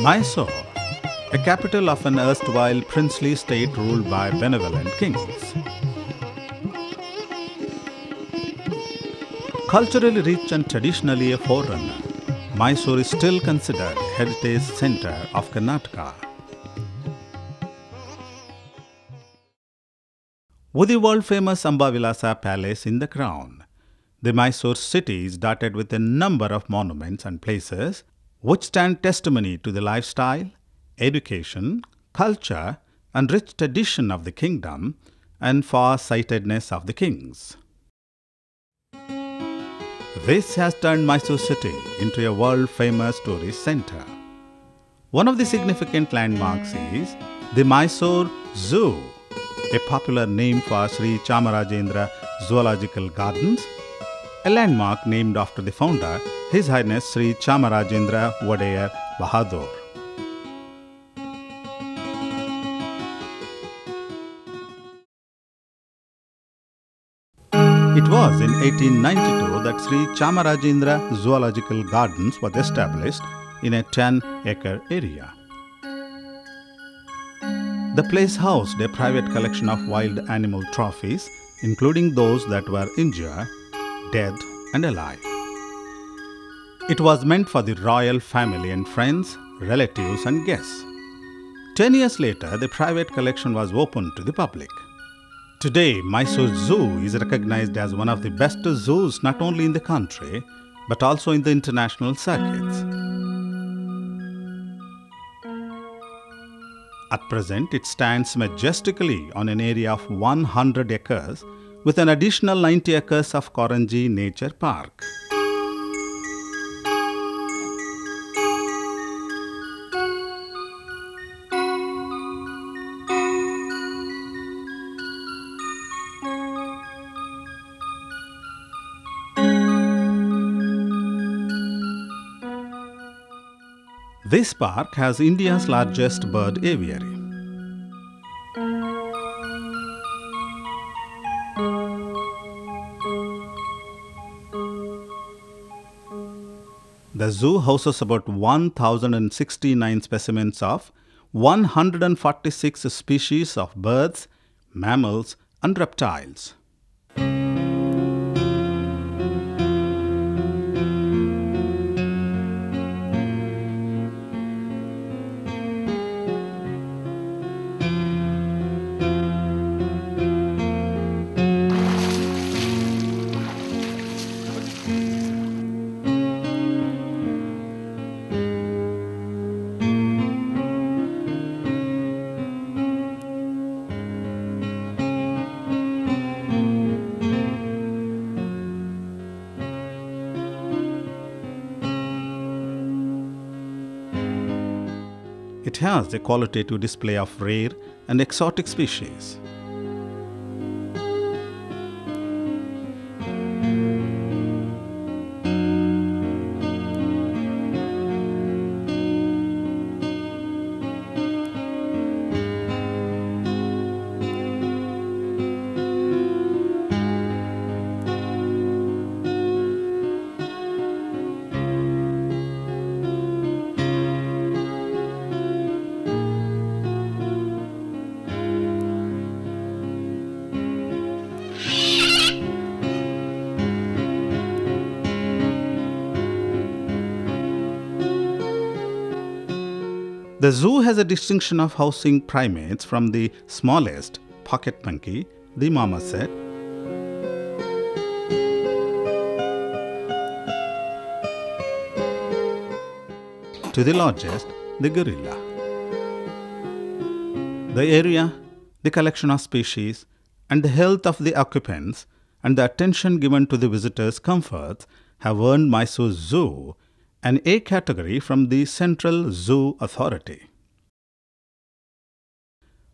Mysore, a capital of an erstwhile princely state ruled by benevolent kings. Culturally rich and traditionally a forerunner, Mysore is still considered a heritage center of Karnataka. With the world-famous Ambavilasa Palace in the crown, the Mysore city is dotted with a number of monuments and places which stand testimony to the lifestyle, education, culture, and rich tradition of the kingdom and far-sightedness of the kings. This has turned Mysore city into a world-famous tourist center. One of the significant landmarks is the Mysore Zoo, a popular name for Sri Chamarajendra Zoological Gardens, a landmark named after the founder, His Highness Sri Chamarajendra Wadeyar Bahadur. It was in 1892 that Sri Chamarajendra Zoological Gardens was established in a 10-acre area. The place housed a private collection of wild animal trophies, including those that were injured, dead and alive. It was meant for the royal family and friends, relatives and guests. 10 years later, the private collection was opened to the public. Today, Mysore Zoo is recognized as one of the best zoos not only in the country, but also in the international circuits. At present, it stands majestically on an area of 100 acres with an additional 90 acres of Korangi Nature Park. This park has India's largest bird aviary. The zoo houses about 1,069 specimens of 146 species of birds, mammals, and reptiles. It has a qualitative display of rare and exotic species. The zoo has a distinction of housing primates from the smallest, pocket monkey, the marmoset, to the largest, the gorilla. The area, the collection of species, and the health of the occupants and the attention given to the visitors' comforts have earned Mysore Zoo an A category from the Central Zoo Authority.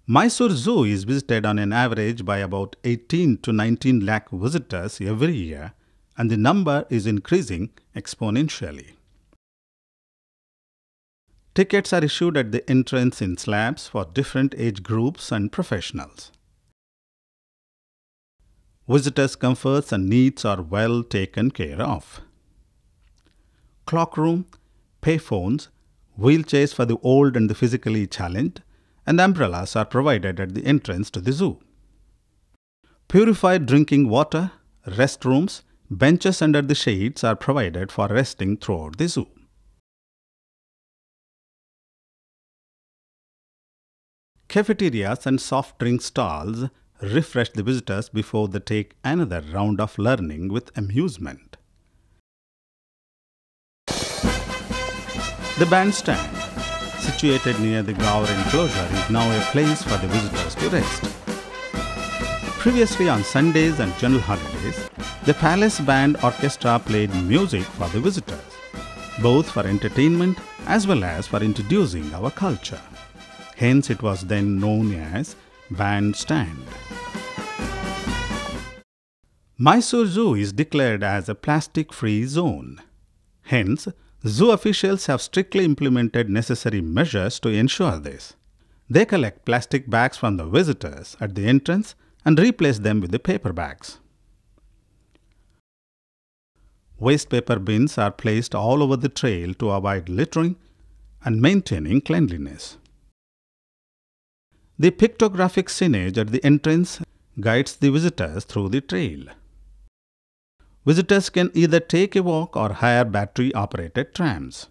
Mysore Zoo is visited on an average by about 18 to 19 lakh visitors every year, and the number is increasing exponentially. Tickets are issued at the entrance in slabs for different age groups and professionals. Visitors' comforts and needs are well taken care of. Clock room, payphones, wheelchairs for the old and the physically challenged, and umbrellas are provided at the entrance to the zoo. Purified drinking water, restrooms, benches under the shades are provided for resting throughout the zoo. Cafeterias and soft drink stalls refresh the visitors before they take another round of learning with amusement. The bandstand, situated near the Gaur enclosure, is now a place for the visitors to rest. Previously on Sundays and general holidays, the Palace Band Orchestra played music for the visitors, both for entertainment as well as for introducing our culture. Hence, it was then known as bandstand. Mysore Zoo is declared as a plastic-free zone. Hence, zoo officials have strictly implemented necessary measures to ensure this. They collect plastic bags from the visitors at the entrance and replace them with the paper bags. Waste paper bins are placed all over the trail to avoid littering and maintaining cleanliness. The pictographic signage at the entrance guides the visitors through the trail. Visitors can either take a walk or hire battery-operated trams.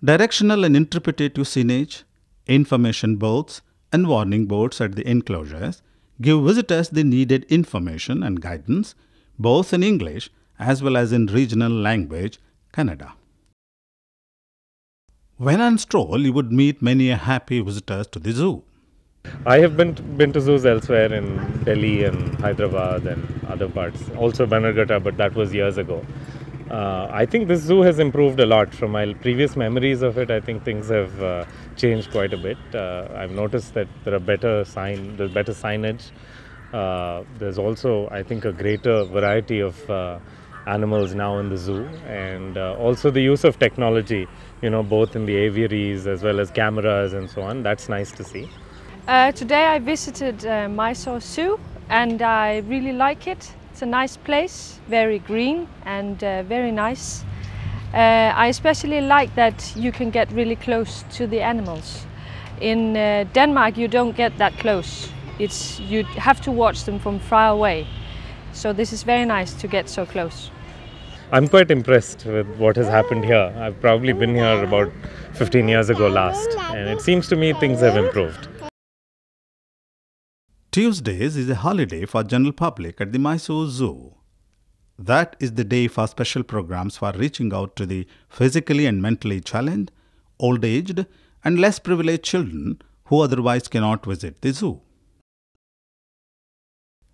Directional and interpretative signage, information boards, and warning boards at the enclosures give visitors the needed information and guidance both in English as well as in regional language, Kannada. When on stroll, you would meet many happy visitors to the zoo. I have been to zoos elsewhere in Delhi and Hyderabad and other parts, also Bannerghatta, but that was years ago. I think this zoo has improved a lot from my previous memories of it. I think things have changed quite a bit. I've noticed that there's better signage. There's also, I think, a greater variety of animals now in the zoo, and also the use of technology, both in the aviaries as well as cameras and so on. That's nice to see. Today I visited Mysore Zoo and I really like it. It's a nice place, very green and very nice. I especially like that you can get really close to the animals. In Denmark you don't get that close. You have to watch them from far away. So this is very nice to get so close. I'm quite impressed with what has happened here. I've probably been here about 15 years ago last, and it seems to me things have improved. Tuesdays is a holiday for general public at the Mysore Zoo. That is the day for special programs for reaching out to the physically and mentally challenged, old-aged and less privileged children who otherwise cannot visit the zoo.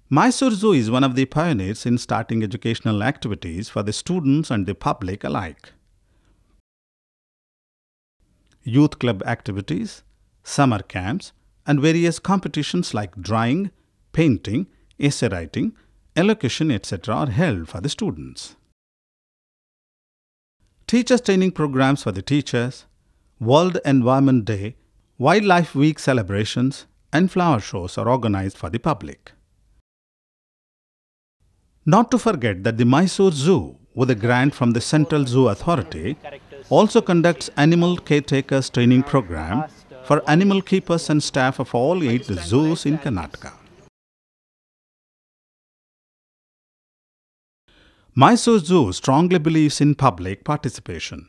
Mysore Zoo is one of the pioneers in starting educational activities for the students and the public alike. Youth club activities, summer camps, and various competitions like drawing, painting, essay writing, elocution, etc. are held for the students. Teachers training programs for the teachers, World Environment Day, Wildlife Week celebrations, and flower shows are organized for the public. Not to forget that the Mysore Zoo, with a grant from the Central Zoo Authority, also conducts Animal Caretakers Training Program for animal keepers and staff of all 8 zoos in Karnataka. Mysore Zoo strongly believes in public participation.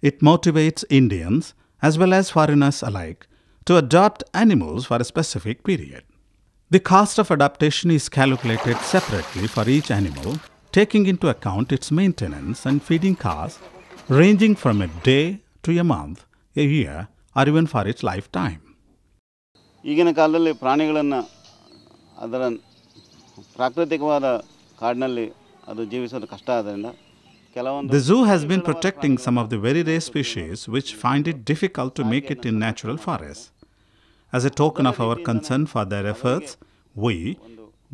It motivates Indians as well as foreigners alike to adopt animals for a specific period. The cost of adoption is calculated separately for each animal, taking into account its maintenance and feeding costs ranging from a day to a month, a year, or even for its lifetime. ಈಗಿನ ಕಾಲದಲ್ಲಿ ಪ್ರಾಣಿಗಳನ್ನು ಅದರ ಪ್ರಾಕೃತಿಕವಾದ ಕಾಡಿನಲ್ಲಿ ಅದು ಜೀವಿಸೋದು ಕಷ್ಟ ಆದ್ದರಿಂದ The zoo has been protecting some of the very rare species which find it difficult to make it in natural forests. As a token of our concern for their efforts, we,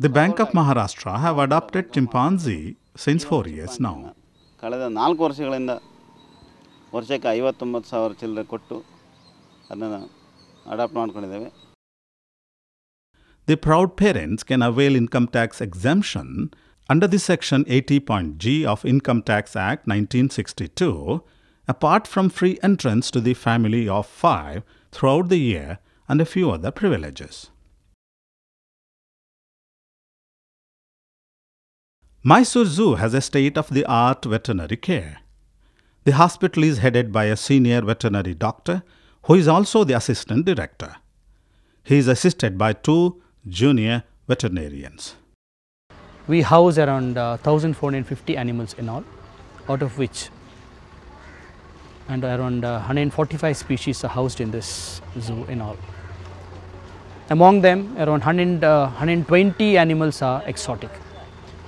the Bank of Maharashtra, have adopted chimpanzee since 4 years now. ಕಳೆದ 4 ವರ್ಷಗಳಿಂದ ವರ್ಷಕ್ಕೆ 59,000 ಚಿಲ್ಲರೆ ಕೊಟ್ಟು ಅದನ್ನು adapt ಮಾಡ್ಕೊಂಡಿದ್ದೇವೆ. The proud parents can avail income tax exemption under the Section 80.G of Income Tax Act 1962, apart from free entrance to the family of 5 throughout the year and a few other privileges. Mysore Zoo has a state-of-the-art veterinary care. The hospital is headed by a senior veterinary doctor who is also the assistant director. He is assisted by 2 junior veterinarians. We house around 1,450 animals in all, out of which and around 145 species are housed in this zoo in all. Among them, around 120 animals are exotic.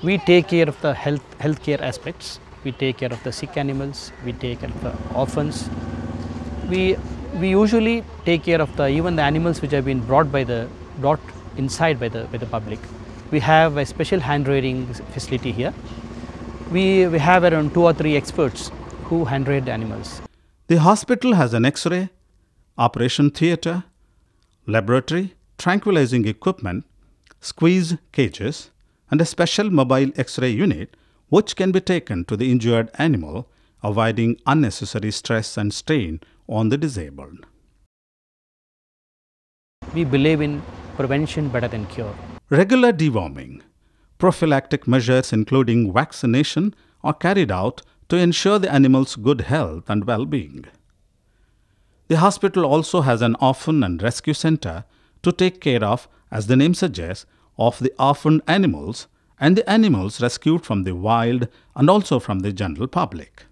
We take care of the healthcare aspects. We take care of the sick animals. We take care of the orphans. We usually take care of even the animals which have been brought inside by the public. We have a special hand rearing facility here. We have around 2 or 3 experts who hand rear the animals. The hospital has an X-ray, operation theatre, laboratory, tranquilizing equipment, squeeze cages, and a special mobile X-ray unit which can be taken to the injured animal, avoiding unnecessary stress and strain on the disabled. We believe in prevention better than cure. Regular deworming, prophylactic measures including vaccination are carried out to ensure the animal's good health and well-being. The hospital also has an orphan and rescue center to take care of, as the name suggests, of the orphaned animals and the animals rescued from the wild and also from the general public.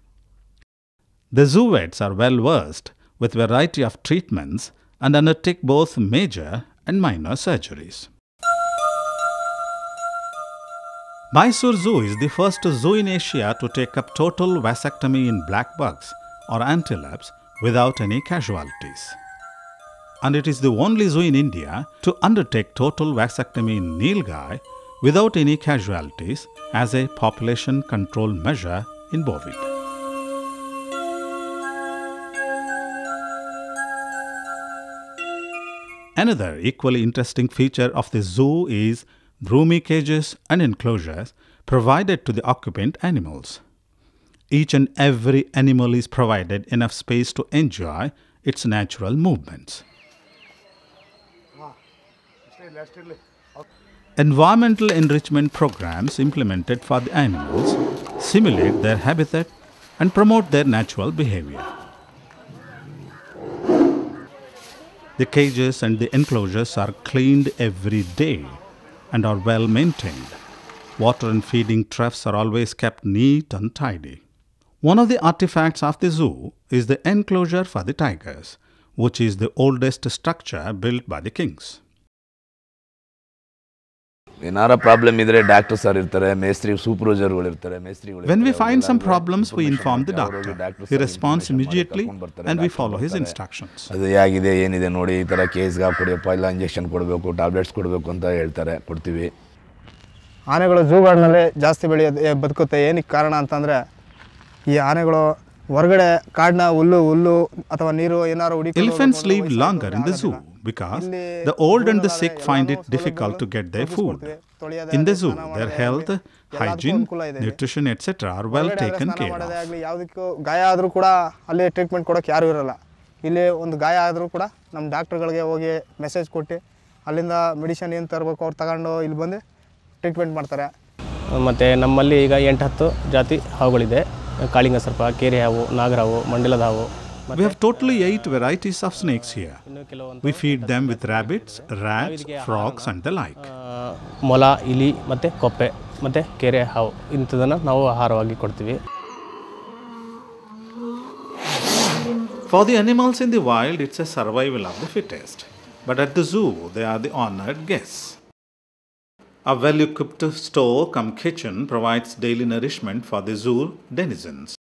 The zoo vets are well versed with variety of treatments and undertake both major and minor surgeries. Mysore Zoo is the first zoo in Asia to take up total vasectomy in black bugs or antelopes without any casualties. And it is the only zoo in India to undertake total vasectomy in nilgai without any casualties as a population control measure in bovid. Another equally interesting feature of the zoo is roomy cages and enclosures provided to the occupant animals. Each and every animal is provided enough space to enjoy its natural movements. Environmental enrichment programs implemented for the animals simulate their habitat and promote their natural behavior. The cages and the enclosures are cleaned every day and are well maintained. Water and feeding troughs are always kept neat and tidy. One of the artifacts of the zoo is the enclosure for the tigers, which is the oldest structure built by the kings. ಏನಾರ problem ಇದ್ರೆ doctors ಇರ್ತಾರೆ, ಮೇಸ್ತ್ರಿ ಸೂಪರ್ವೈಸರ್ಗಳು ಇರ್ತಾರೆ, ಮೇಸ್ತ್ರಿಗಳು. When we find some problems, we inform the doctor. He responds immediately and we follow his instructions. ಅದು ಹೇಗಿದೆ ಏನಿದೆ ನೋಡಿ, ಈ ಥರ ಕೇಸ್ಗೆ ಹಾಕ್ಕೊಡಿಯಪ್ಪ, ಇಲ್ಲ ಇಂಜೆಕ್ಷನ್ ಕೊಡಬೇಕು, ಟ್ಯಾಬ್ಲೆಟ್ಸ್ ಕೊಡಬೇಕು ಅಂತ ಹೇಳ್ತಾರೆ, ಕೊಡ್ತೀವಿ. ಆನೆಗಳು ಝೂಗಳಲ್ಲೇ ಜಾಸ್ತಿ ಬದುಕುತ್ತೆ. ಏನಕ್ಕೆ ಕಾರಣ ಅಂತಂದರೆ ಈ ಆನೆಗಳು ಹೊರಗಡೆ ಕಾಡಿನ ಹುಲ್ಲು ಅಥವಾ ನೀರು ಏನಾರು ಹುಡುಕಿ. Elephants live longer in the zoo because the old and the sick find it difficult to get their food. In the zoo, their health, hygiene, nutrition, etc. are well taken care of. ಯಾವುದಕ್ಕೂ ಗಾಯ ಆದರೂ ಕೂಡ ಅಲ್ಲಿ treatment ಕೊಡೋಕೆ ಯಾರೂ ಇರಲ್ಲ. ಇಲ್ಲಿ ಒಂದು ಗಾಯ ಆದರೂ ಕೂಡ ನಮ್ಮ ಡಾಕ್ಟರ್ಗಳಿಗೆ ಹೋಗಿ ಮೆಸೇಜ್ ಕೊಟ್ಟು ಅಲ್ಲಿಂದ ಮೆಡಿಸಿನ್ ಏನು ತರಬೇಕು ಅವ್ರು ತಗೊಂಡು ಇಲ್ಲಿ ಬಂದು ಟ್ರೀಟ್ಮೆಂಟ್ ಮಾಡ್ತಾರೆ. ಮತ್ತು ನಮ್ಮಲ್ಲಿ ಈಗ 8-10 ಜಾತಿ ಹಾವುಗಳಿದೆ. ಕಾಳಿಂಗ ಸರ್ಪ, ಕೇರೆ ಹಾವು, ನಾಗರಹಾವು, ಮಂಡಲದ ಹಾವು. We have totally 8 varieties of snakes here. We feed them with rabbits, rats, frogs and the like. ಮೊಲ, ಇಲಿ ಮತ್ತು ಕೊಪ್ಪೆ ಮತ್ತು ಕೆರೆ ಹಾವು ಇಂಥದನ್ನು ನಾವು ಆಹಾರವಾಗಿ ಕೊಡ್ತೀವಿ. For the animals in the wild, it's a survival of the fittest. But at the zoo, they are the honored guests. A well-equipped store cum kitchen provides daily nourishment for the zoo denizens.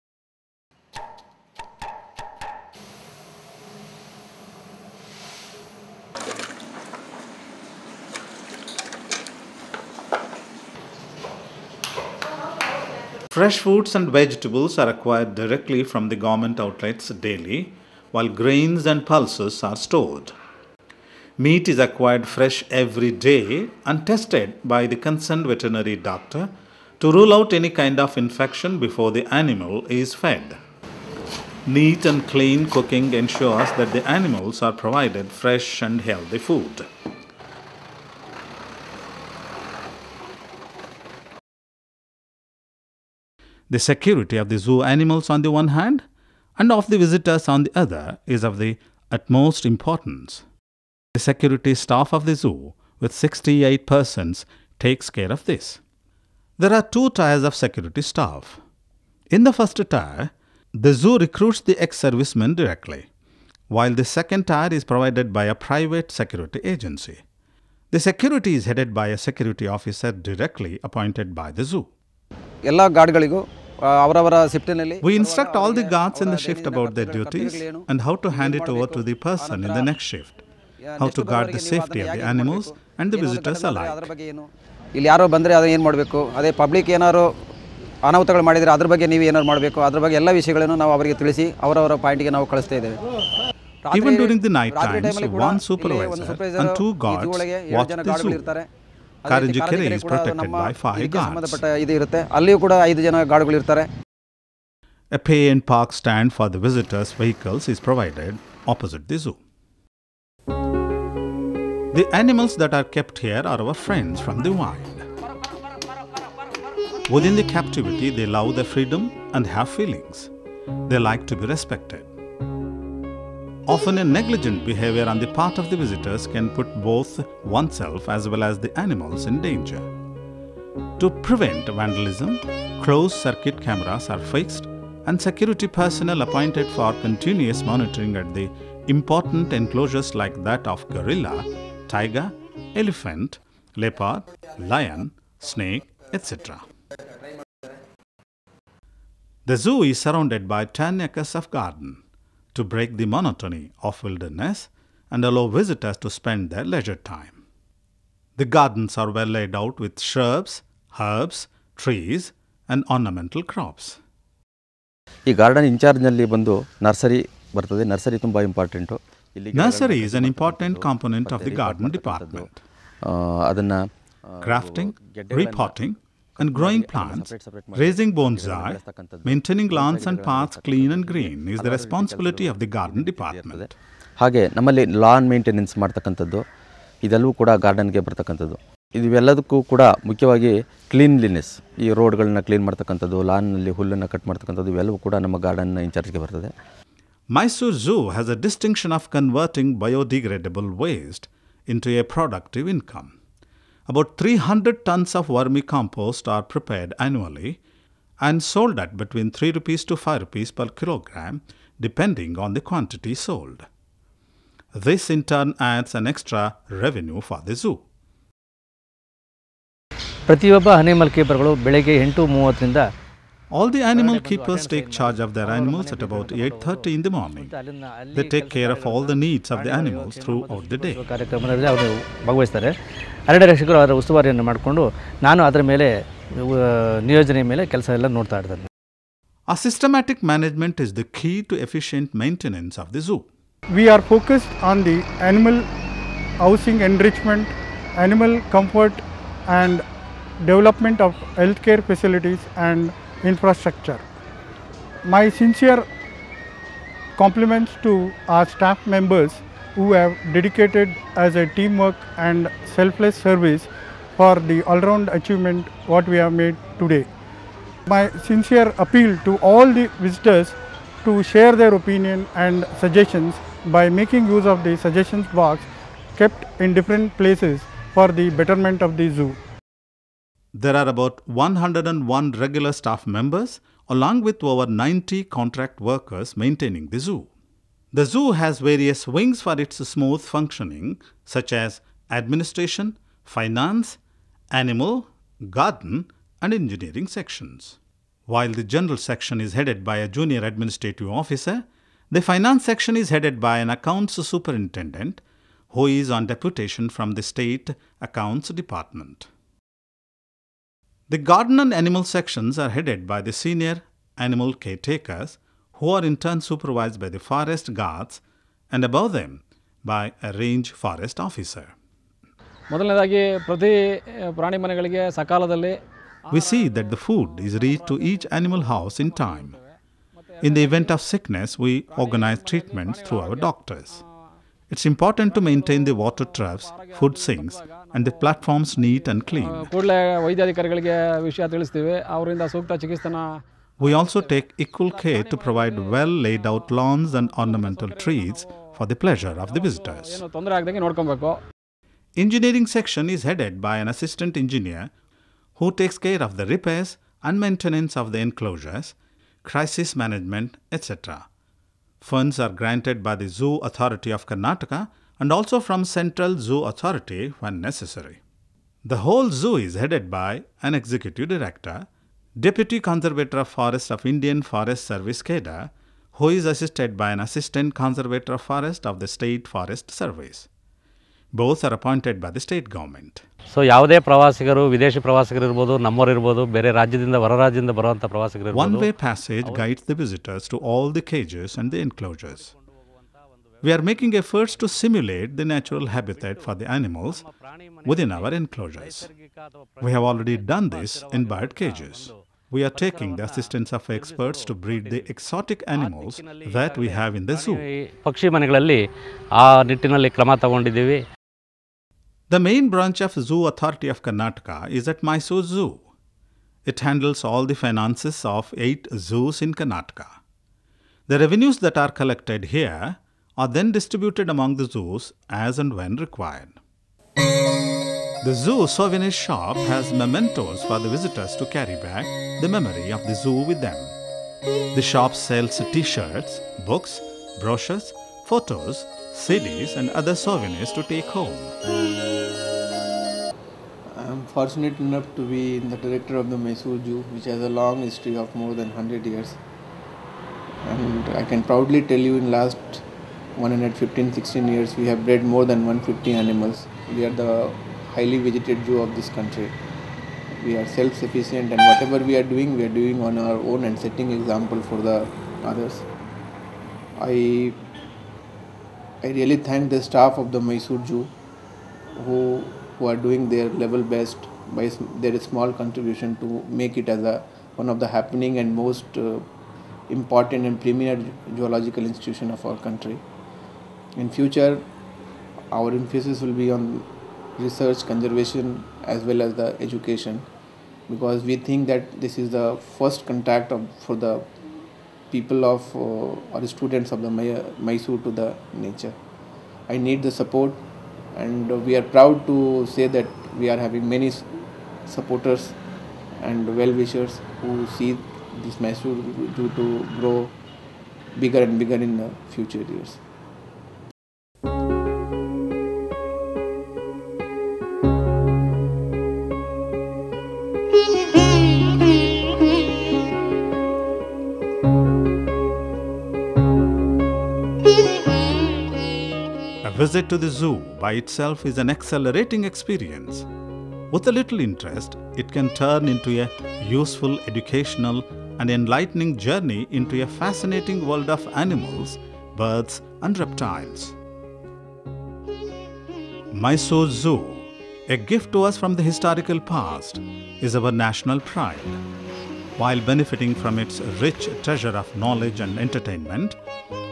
Fresh fruits and vegetables are acquired directly from the government outlets daily, while grains and pulses are stored. Meat is acquired fresh every day and tested by the concerned veterinary doctor to rule out any kind of infection before the animal is fed. Neat and clean cooking ensures that the animals are provided fresh and healthy food. The security of the zoo animals on the one hand and of the visitors on the other is of the utmost importance. The security staff of the zoo, with 68 persons, takes care of this. There are two tiers of security staff. In the first tier, the zoo recruits the ex-servicemen directly, while the second tier is provided by a private security agency. The security is headed by a security officer directly appointed by the zoo. We instruct all the guards in the shift about their duties and how to hand it over to the person in the next shift, how to guard the safety of the animals and the visitors alike. ಇಲ್ಲಿ ಯಾರೋ ಬಂದರೆ ಅದು ಏನು ಮಾಡಬೇಕು, ಅದೇ public ಏನಾರು ಅನಾಹುತಗಳು ಮಾಡಿದರೆ ಅದ್ರ ಬಗ್ಗೆ ನೀವು ಏನಾರು ಮಾಡಬೇಕು, ಅದ್ರ ಬಗ್ಗೆ ಎಲ್ಲ ವಿಷಯಗಳನ್ನು ನಾವು ಅವರಿಗೆ ತಿಳಿಸಿ ಅವರವರ ಪಾಯಿಂಟ್ಗೆ ನಾವು ಕಳಿಸ್ತಾ ಇದ್ದೇವೆ. Even during the night times, one supervisor and two guards watch the zoo. Karanjikere is protected by 5 guards. A pay and park stand for the visitors' vehicles is provided opposite the zoo. The animals that are kept here are our friends from the wild. Within the captivity, they love their freedom and have feelings. They like to be respected. Often a negligent behavior on the part of the visitors can put both oneself as well as the animals in danger. To prevent vandalism, closed-circuit cameras are fixed and security personnel appointed for continuous monitoring at the important enclosures like that of gorilla, tiger, elephant, leopard, lion, snake, etc. The zoo is surrounded by 10 acres of garden to break the monotony of wilderness and allow visitors to spend their leisure time. The gardens are well laid out with shrubs, herbs, trees and ornamental crops. ಈ garden ಇನ್ಚಾರ್ಜ್ನಲ್ಲಿ ಬಂದು nursery ಬರ್ತದೆ. Nursery ತುಂಬ important. Nursery is an important component of the garden department. ಅದನ್ನು grafting, repotting and growing plants, raising bonsai, maintaining lawns and paths clean and green is the responsibility of the garden department. ಹಾಗೆ ನಮ್ಮಲ್ಲಿ lawn maintenance ಮಾಡ್ತಕ್ಕಂಥದ್ದು ಇದೆಲ್ಲವೂ ಕೂಡ ಗಾರ್ಡನ್ಗೆ ಬರ್ತಕ್ಕಂಥದ್ದು. ಇವೆಲ್ಲದಕ್ಕೂ ಕೂಡ ಮುಖ್ಯವಾಗಿ cleanliness, ಈ ರೋಡ್ಗಳನ್ನ ಕ್ಲೀನ್ ಮಾಡ್ತಕ್ಕಂಥದ್ದು, ಲಾನ್ನಲ್ಲಿ ಹುಲ್ಲನ್ನು ಕಟ್ ಮಾಡ್ತಕ್ಕಂಥದ್ದು ಇವೆಲ್ಲವೂ ಕೂಡ ನಮ್ಮ ಗಾರ್ಡನ್ ಇನ್ಚಾರ್ಜ್ಗೆ ಬರ್ತದೆ. Mysore Zoo has a distinction of converting biodegradable waste into a productive income. About 300 tons of vermicompost are prepared annually and sold at between 3 rupees to 5 rupees per kilogram, depending on the quantity sold. This in turn adds an extra revenue for the zoo. ಪ್ರತಿಯೊಬ್ಬ animal ಕೀಪರ್ಗಳು ಬೆಳಗ್ಗೆ 8:30ರಿಂದ all the animal keepers take charge of their animals at about 8:30 in the morning. They take care of all the needs of the animals throughout the day. ಕಾರ್ಯಕ್ರಮದಲ್ಲಿ ಅವರು ಭಾಗವಹಿಸ್ತಾರೆ. ಅರಣ್ಯ ರಕ್ಷಕರು ಅದರ ಉಸ್ತುವಾರಿಯನ್ನು ಮಾಡಿಕೊಂಡು ನಾನು ಅದರ ಮೇಲೆ ನಿಯೋಜನೆ ಮೇಲೆ ಕೆಲಸ ಎಲ್ಲ ನೋಡ್ತಾ ಇರ್ತಾರೆ. A systematic management is the key to efficient maintenance of the zoo. We are focused on the animal housing enrichment, animal comfort and development of healthcare facilities and infrastructure. My sincere compliments to our staff members who have dedicated as a teamwork and selfless service for the all-round achievement what we have made today. My sincere appeal to all the visitors to share their opinion and suggestions by making use of the suggestions box kept in different places for the betterment of the zoo. There are about 101 regular staff members along with over 90 contract workers maintaining the zoo. The zoo has various wings for its smooth functioning such as administration, finance, animal, garden and engineering sections. While the general section is headed by a junior administrative officer, the finance section is headed by an accounts superintendent who is on deputation from the state accounts department. The garden and animal sections are headed by the senior animal caretakers who are in turn supervised by the forest guards and above them by a range forest officer. ಮೊದಲನೇದಾಗಿ ಪ್ರತಿ ಪ್ರಾಣಿ ಮನೆಗಳಿಗೆ ಸಕಾಲದಲ್ಲಿ We see that the food is reached to each animal house in time. In the event of sickness, we organize treatments through our doctors. It's important to maintain the water troughs, food sinks, and the platforms neat and clean. ಕೂಡಲೇ ವೈದ್ಯಾಧಿಕಾರಿಗಳಿಗೆ ವಿಷಯ ತಿಳಿಸ್ತೀವಿ, ಅವರಿಂದ ಸೂಕ್ತ ಚಿಕಿತ್ಸೆನ. We also take equal care to provide well laid out lawns and ornamental trees for the pleasure of the visitors. ಏನು ತೊಂದರೆ ಆಗದಂಗೆ ನೋಡ್ಕೊಬೇಕು. Engineering section is headed by an assistant engineer who takes care of the repairs and maintenance of the enclosures, crisis management, etc. Funds are granted by the Zoo Authority of Karnataka and also from Central Zoo Authority when necessary. The whole zoo is headed by an executive director, Deputy Conservator of Forest of Indian Forest Service cadre, who is assisted by an Assistant Conservator of Forest of the State Forest Service. Both are appointed by the state government. So ಯಾವುದೇ ಪ್ರವಾಸಿಗರು ವಿದೇಶಿ ಪ್ರವಾಸಿಗರು ಇರ್ಬೋದು, ನಮ್ಮವರು ಇರ್ಬೋದು, ಬೇರೆ ರಾಜ್ಯದಿಂದ ಹೊರ ರಾಜ್ಯದಿಂದ ಬರುವಂಥ ಪ್ರವಾಸಿಗರು ಇರ್ಬೋದು. One-way passage guides the visitors to all the cages and the enclosures. We are making efforts to simulate the natural habitat for the animals within our enclosures. We have already done this in bird cages. We are taking the assistance of experts to breed the exotic animals that we have in the zoo. ಪಕ್ಷಿ ಮನೆಗಳಲ್ಲಿ ಆ ನಿಟ್ಟಿನಲ್ಲಿ ಕ್ರಮ ತಗೊಂಡಿದ್ದೀವಿ. The main branch of Zoo Authority of Karnataka is at Mysore Zoo. It handles all the finances of 8 zoos in Karnataka. The revenues that are collected here are then distributed among the zoos as and when required. The zoo souvenir shop has mementos for the visitors to carry back the memory of the zoo with them. The shop sells t-shirts, books, brochures, photos, CDs and other souvenirs to take home. I am fortunate enough to be the director of the Mysore Zoo, which has a long history of more than 100 years. And I can proudly tell you in last 115-16 years we have bred more than 150 animals. We are the highly visited zoo of this country. We are self-sufficient and whatever we are doing on our own and setting example for the others. I really thank the staff of the Mysore Zoo who are doing their level best by their small contribution to make it as one of the happening and most important and premier zoological institution of our country. In future, our emphasis will be on research, conservation as well as the education, because we think that this is the first contact for the people of or students of the Mysore to the nature. I need the support and we are proud to say that we are having many supporters and well-wishers who see this Mysore Zoo to grow bigger and bigger in the future years. A visit to the zoo by itself is an exhilarating experience. With a little interest, it can turn into a useful, educational and enlightening journey into a fascinating world of animals, birds and reptiles. Mysore Zoo, a gift to us from the historical past, is our national pride. While benefiting from its rich treasure of knowledge and entertainment,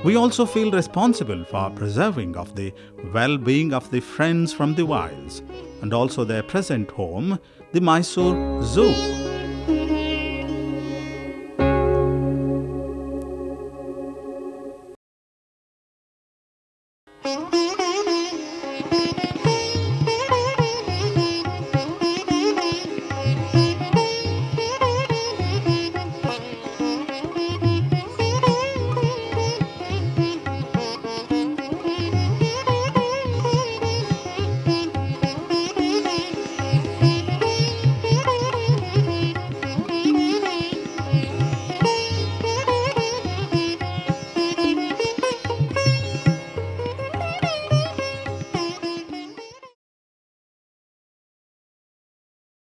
we also feel responsible for preserving of the well-being of the friends from the wilds and also their present home, the Mysore Zoo.